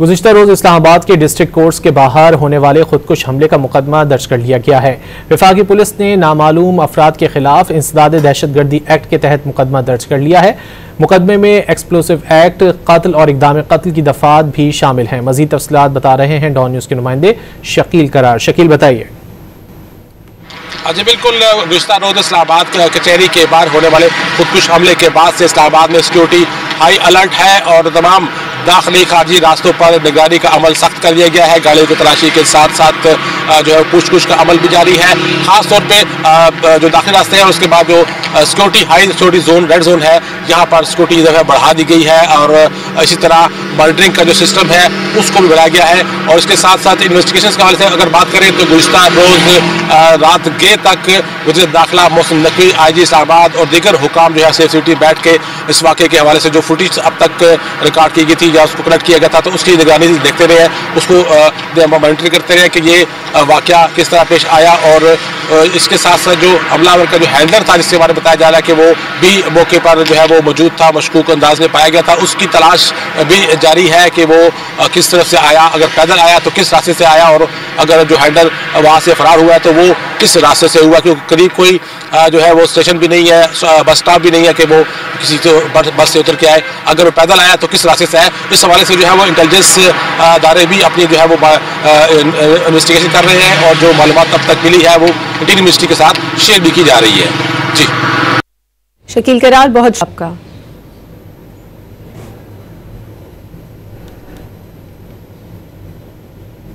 गुज़िश्ता रोज इस्लामाबाद के district courts के बाहर होने वाले खुदकुश हमले का मुकदमा दर्ज कर लिया गया है। वफाकी पुलिस ने नामालूम अफराद के खिलाफ इंसदाद दहशतगर्दी एक्ट के तहत मुकदमा दर्ज कर लिया है। मुकदमे में एक्सप्लोसिव एक्ट, कत्ल और इक़दाम कत्ल की दफात भी शामिल हैं। मजीद तफसीलात बता रहे हैं डॉन न्यूज़ के नुमाइंदे शकील करार। शकील, बताइए। जी बिल्कुल, गुज़िश्ता रोज इस्लामाबाद कचहरी के बाहर होने वाले खुदकुश हमले के बाद से इस्लामाबाद में सिक्योरिटी हाई अलर्ट है और तमाम दाखिली खारजी रास्तों पर निगरानी का अमल सख्त कर दिया गया है। गाड़ियों की तलाशी के साथ साथ जो है पूछताछ का अमल भी जारी है। खास तौर पे जो दाखिली रास्ते हैं उसके बाद जो security high security zone, red zone है, यहाँ पर सिक्योरिटी जो है बढ़ा दी गई है और इसी तरह मॉनिटरिंग का जो सिस्टम है उसको भी बढ़ाया गया है। और इसके साथ साथ इन्वेस्टिगेशन के हवाले से अगर बात करें तो गुज़िश्ता रोज रात गए तक वज़ीर दाखिला मोहसिन नकवी, IG इस्लामाबाद और दीगर हुकाम जो है सेफ्टी बैठ के इस वाक़े के हवाले से जो फुटेज अब तक रिकॉर्ड की गई थी या उसको कलेक्ट किया गया था तो उसकी निगरानी देखते रहे, उसको मॉनिटरिंग करते रहे कि ये वाक़या किस तरह पेश आया। और इसके साथ साथ जो हमलावर का जो हैंडलर था जिसके बारे में बताया जा रहा है कि वो भी मौके पर जो है वो मौजूद था, मशकूक अंदाज में पाया गया था, उसकी तलाश भी जारी है कि वो किस तरफ से आया, अगर पैदल आया तो किस रास्ते से आया और अगर जो हैंडलर वहाँ से फरार हुआ है तो वो किस रास्ते से हुआ, क्योंकि करीब कोई जो है वो स्टेशन भी नहीं है, बस स्टॉप भी नहीं है कि वो किसी तो बस से उतर के आए। अगर वो पैदल आया तो किस रास्ते से आया, इस हवाले से जो है वो इंटेलिजेंस अदारे भी अपनी जो है वो इन्वेस्टिगेशन कर रहे हैं और जो मालूमात अब तक मिली है वो इंटीरियर मिनिस्ट्री के साथ शेयर भी की जा रही है। जी शकील करार, बहुत आपका